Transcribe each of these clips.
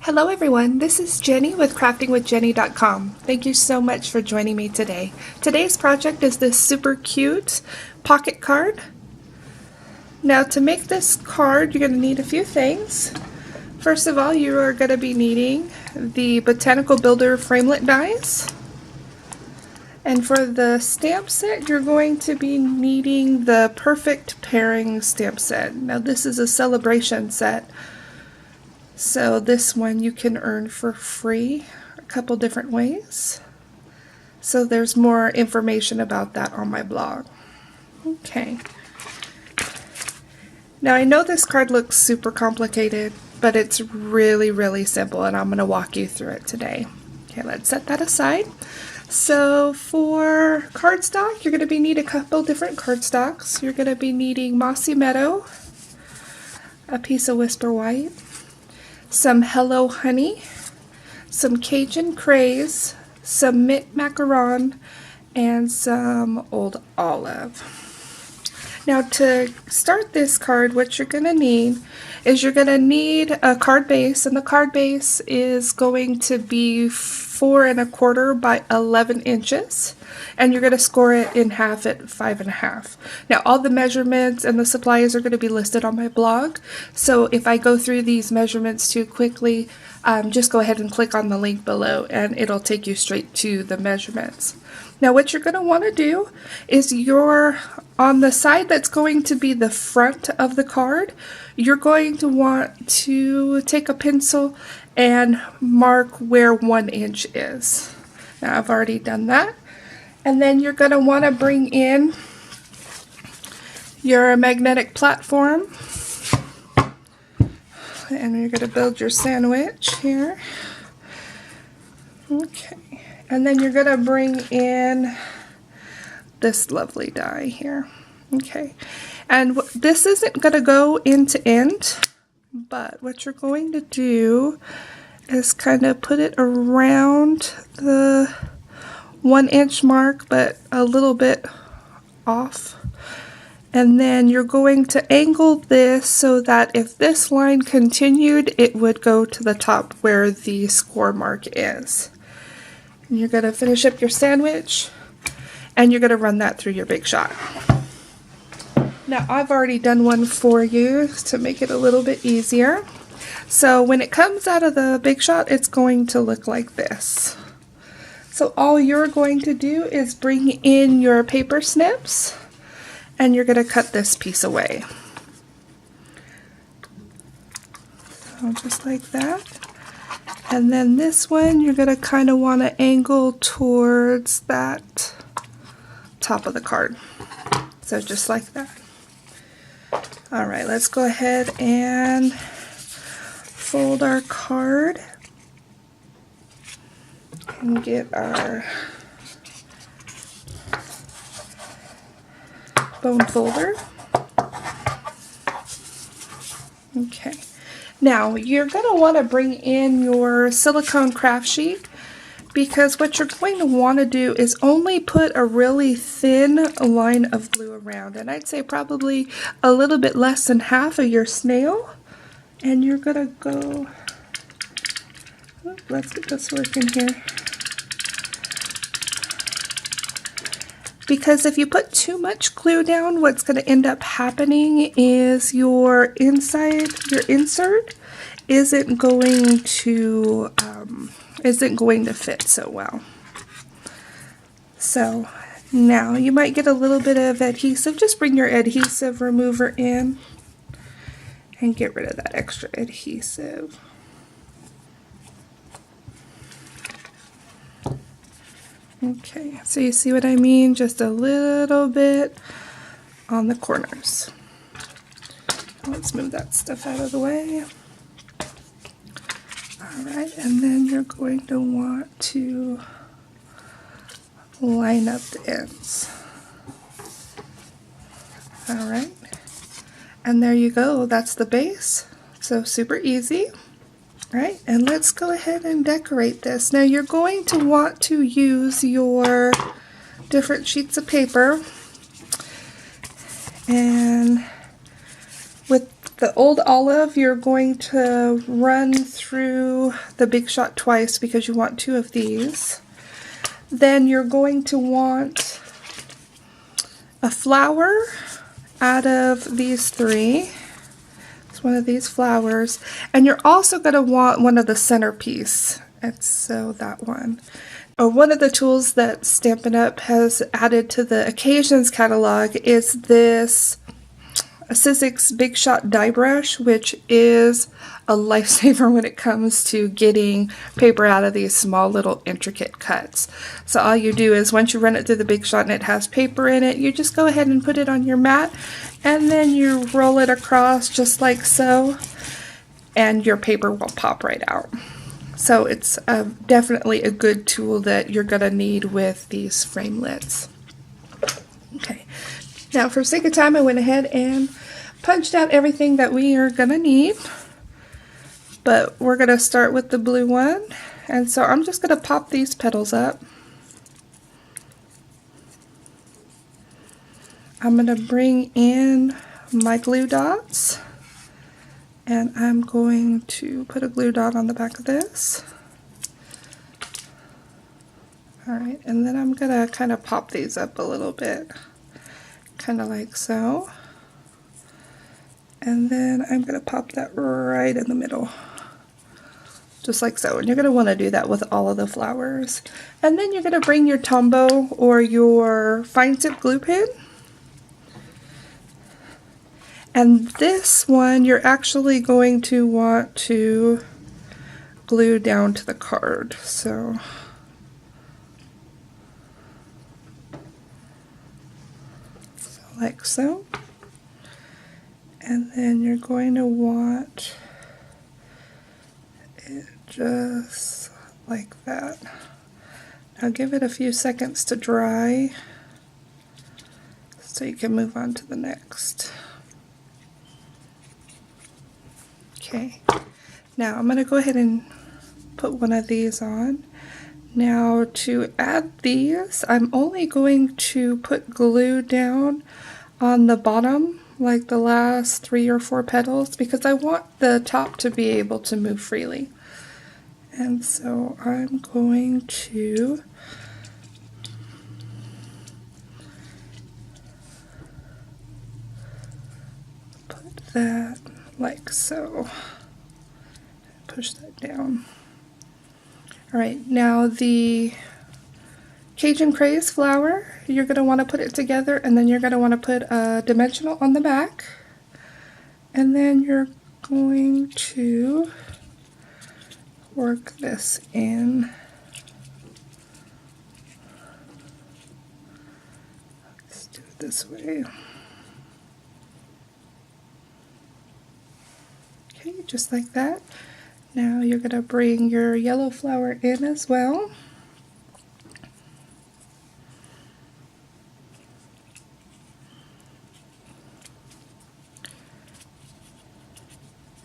Hello everyone, this is Jenny with craftingwithjenny.com. Thank you so much for joining me today. Today's project is this super cute pocket card. Now to make this card, you're going to need a few things. First of all, you are going to be needing the Botanical Builder framelit dies. And for the stamp set, you're going to be needing the Perfect Pairing stamp set. Now this is a celebration set. So this one you can earn for free a couple different ways. So there's more information about that on my blog. Okay. Now I know this card looks super complicated, but it's really simple and I'm going to walk you through it today. Okay, let's set that aside. So for cardstock, you're going to be needing a couple different cardstocks. You're going to be needing Mossy Meadow, a piece of Whisper White, some Hello Honey, some Cajun Craze, some Mint Macaron, and some Old Olive. Now to start this card, what you're going to need is you're going to need a card base, and the card base is going to be 4 1/4 by 11 inches, and you're going to score it in half at 5 1/2. Now all the measurements and the supplies are going to be listed on my blog, so if I go through these measurements too quickly, just go ahead and click on the link below and it'll take you straight to the measurements. Now what you're going to want to do is on the side that's going to be the front of the card, you're going to want to take a pencil and mark where 1 inch is. Now I've already done that. And then you're going to want to bring in your magnetic platform. And you're going to build your sandwich here. Okay. And then you're going to bring in this lovely die here. Okay. And this isn't going to go end to end, but what you're going to do is kind of put it around the 1 inch mark, but a little bit off. And then you're going to angle this so that if this line continued, it would go to the top where the score mark is. And you're going to finish up your sandwich, and you're going to run that through your Big Shot. Now I've already done one for you to make it a little bit easier. So when it comes out of the Big Shot, it's going to look like this. So all you're going to do is bring in your paper snips, and you're going to cut this piece away. So just like that. And then this one, you're going to kind of want to angle towards that top of the card. So just like that. Alright, let's go ahead and fold our card and get our bone folder. Okay. Now you're going to want to bring in your silicone craft sheet, because what you're going to want to do is only put a really thin line of glue around, and I'd say probably a little bit less than half of your snail. And you're going to go, let's get this working here. Because if you put too much glue down, what's going to end up happening is your insert isn't going to fit so well. So now you might get a little bit of adhesive. Just bring your adhesive remover in and get rid of that extra adhesive. Okay, so you see what I mean? Just a little bit on the corners. Let's move that stuff out of the way. Alright, and then you're going to want to line up the ends. Alright, and there you go. That's the base. So super easy. Right, and let's go ahead and decorate this. Now you're going to want to use your different sheets of paper, and with the Old Olive, you're going to run through the Big Shot twice because you want 2 of these. Then you're going to want a flower out of these 3. It's one of these flowers. And you're also going to want one of the centerpiece. And so that one. One of the tools that Stampin' Up! Has added to the Occasions catalog is this Sizzix Big Shot die brush, which is a lifesaver when it comes to getting paper out of these small little intricate cuts. So all you do is once you run it through the Big Shot and it has paper in it, you just go ahead and put it on your mat and then you roll it across just like so, and your paper will pop right out. So it's definitely a good tool that you're going to need with these framelits. Okay, now for sake of time I went ahead and punched out everything that we are going to need. But we're going to start with the blue one. And so I'm just going to pop these petals up. I'm going to bring in my glue dots. And I'm going to put a glue dot on the back of this. Alright, and then I'm going to kind of pop these up a little bit. Kind of like so. And then I'm going to pop that right in the middle. Just like so. And you're going to want to do that with all of the flowers. And then you're going to bring your Tombow or your fine tip glue pen. And this one you're actually going to want to glue down to the card. So like so. And then you're going to want it just like that. Now give it a few seconds to dry so you can move on to the next. Okay, now I'm going to go ahead and put one of these on. Now to add these, I'm only going to put glue down on the bottom, like the last 3 or 4 petals, because I want the top to be able to move freely. And so I'm going to put that like so. Push that down. Alright, now the Cajun Craze flower, you're going to want to put it together, and then you're going to want to put a dimensional on the back. And then you're going to work this in. Let's do it this way. Okay, just like that. Now you're going to bring your yellow flower in as well.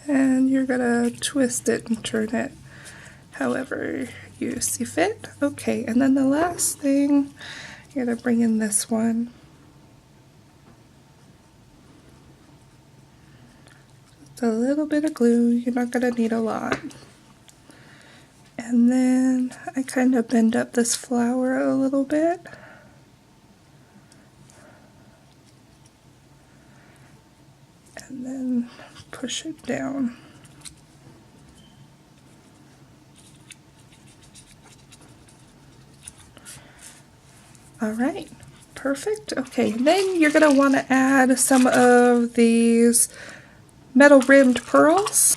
And you're going to twist it and turn it however you see fit. Okay, and then the last thing, you're going to bring in this one. Just a little bit of glue, you're not going to need a lot. And then I kind of bend up this flower a little bit. And then push it down. Alright, perfect. Okay, then you're going to want to add some of these metal rimmed pearls.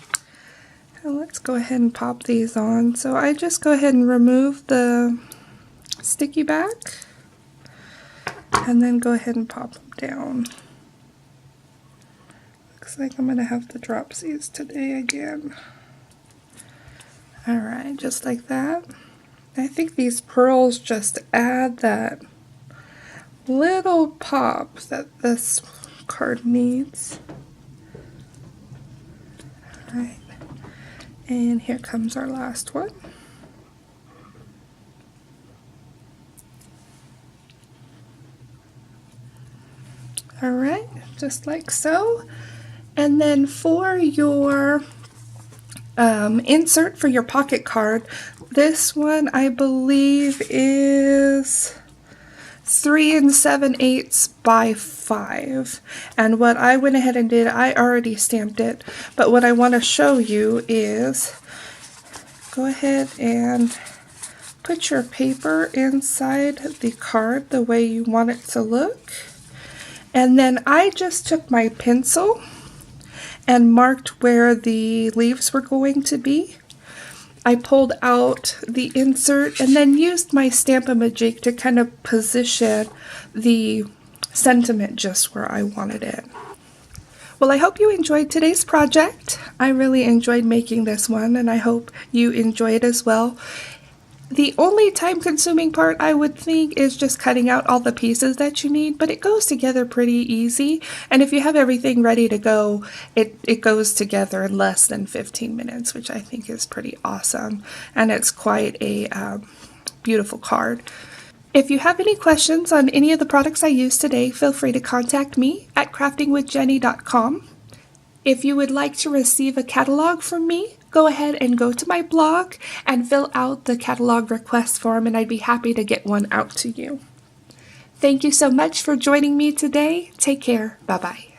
And let's go ahead and pop these on. So I just go ahead and remove the sticky back and then go ahead and pop them down. Looks like I'm going to have to drop these today again. Alright, just like that. I think these pearls just add that little pop that this card needs. Alright, and here comes our last one. Alright, just like so. And then for your insert for your pocket card, this one I believe is 3 7/8 by 5. And what I went ahead and did, I already stamped it, but what I want to show you is go ahead and put your paper inside the card the way you want it to look. And then I just took my pencil and marked where the leaves were going to be. I pulled out the insert and then used my Stamp-A-Magique to kind of position the sentiment just where I wanted it. Well, I hope you enjoyed today's project. I really enjoyed making this one, and I hope you enjoy it as well. The only time-consuming part, I would think, is just cutting out all the pieces that you need, but it goes together pretty easy. And if you have everything ready to go, it goes together in less than 15 minutes, which I think is pretty awesome. And it's quite a beautiful card. If you have any questions on any of the products I used today, feel free to contact me at craftingwithjenny.com. If you would like to receive a catalog from me, go ahead and go to my blog and fill out the catalog request form, and I'd be happy to get one out to you. Thank you so much for joining me today. Take care. Bye-bye.